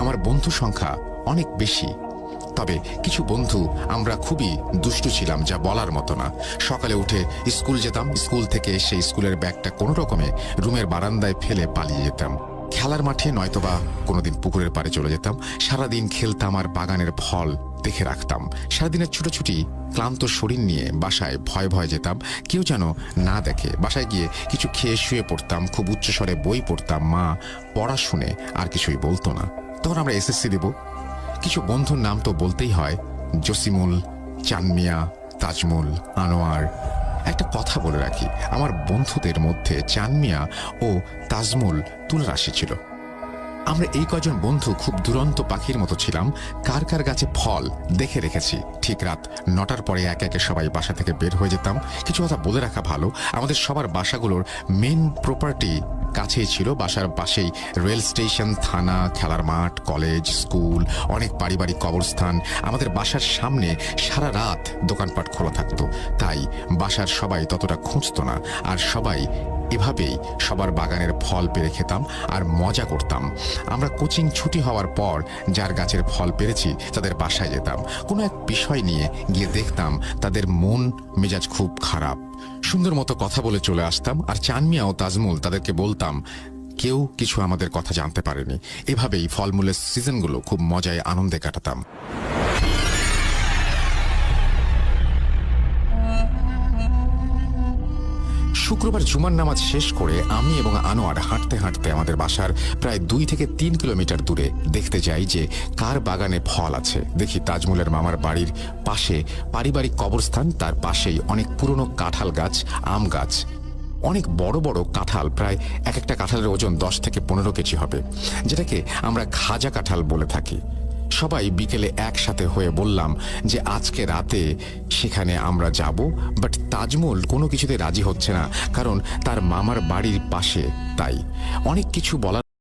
আমার বন্ধু সংখ্যা অনেক বেশি। তবে কিছু বন্ধু আমরা খুবই দুষ্টু ছিলাম, যা বলার মতো না। সকালে উঠে স্কুল যেতাম, স্কুল থেকে এসে স্কুলের ব্যাগটা কোনো রকমে রুমের বারান্দায় ফেলে পালিয়ে যেতাম। খেলার মাঠে নয়তোবা কোনোদিন পুকুরের পাড়ে চলে যেতাম। সারাদিন খেলতাম আর বাগানের ফল দেখে রাখতাম। সারাদিনের ছুটোছুটি ক্লান্ত শরীর নিয়ে বাসায় ভয় ভয় যেতাম, কেউ যেন না দেখে। বাসায় গিয়ে কিছু খেয়ে শুয়ে পড়তাম, খুব উচ্চস্বরে বই পড়তাম। মা পড়া শুনে আর কিছুই বলতো না। তখন আমরা এসএসসি দেব। কিছু বন্ধুর নাম তো বলতেই হয়, জসিমুল, চানমিয়া, তাজমুল, আনোয়ার। একটা কথা বলে রাখি, আমার বন্ধুদের মধ্যে চানমিয়া ও তাজমুল তুলা রাশি ছিল। আমরা এই কজন বন্ধু খুব দুরন্ত পাখির মতো ছিলাম। কার কার গাছে ফল দেখে রেখেছি। ঠিক রাত 9টার পরে একে একে সবাই বাসা থেকে বের হয়ে যেতাম। কিছু কথা বলে রাখা ভালো, আমাদের সবার বাসাগুলোর মেন প্রপার্টি কাছেই ছিল। বাসার পাশেই রেল স্টেশন, থানা, খেলার মাঠ, কলেজ, স্কুল, অনেক পারিবারিক কবরস্থান। আমাদের বাসার সামনে সারা রাত দোকানপাট খোলা থাকতো, তাই বাসার সবাই ততটা খুঁজত না। আর সবাই এভাবেই সবার বাগানের ফল পেরে খেতাম আর মজা করতাম। আমরা কোচিং ছুটি হওয়ার পর যার গাছের ফল পেরেছি তাদের বাসায় যেতাম। কোনো এক বিষয় নিয়ে গিয়ে দেখতাম তাদের মন মেজাজ খুব খারাপ। সুন্দর মতো কথা বলে চলে আসতাম। আর চানমিয়া ও তাজমুল তাদেরকে বলতাম, কেউ কিছু আমাদের কথা জানতে পারেনি। এভাবেই ফলমূলের সিজনগুলো খুব মজায় আনন্দে কাটাতাম। শুক্রবার জুমার নামাজ শেষ করে আমি এবং আনোয়ার হাঁটতে হাঁটতে আমাদের বাসার প্রায় 2 থেকে 3 কিলোমিটার দূরে দেখতে যাই যে কার বাগানে ফল আছে। দেখি তাজমুলের মামার বাড়ির পাশে পারিবারিক কবরস্থান, তার পাশেই অনেক পুরনো কাঁঠাল গাছ, আম গাছ। অনেক বড় বড় কাঁঠাল, প্রায় এক একটা কাঁঠালের ওজন 10 থেকে 15 কেজি হবে, যেটাকে আমরা খাজা কাঁঠাল বলে থাকি। সবাই বিকেলে একসাথে হয়ে বললাম যে আজকে রাতে সেখানে আমরা যাব। বাট তাজমুল কোনো কিছুতে রাজি হচ্ছে না, কারণ তার মামার বাড়ির পাশে। তাই অনেক কিছু বলার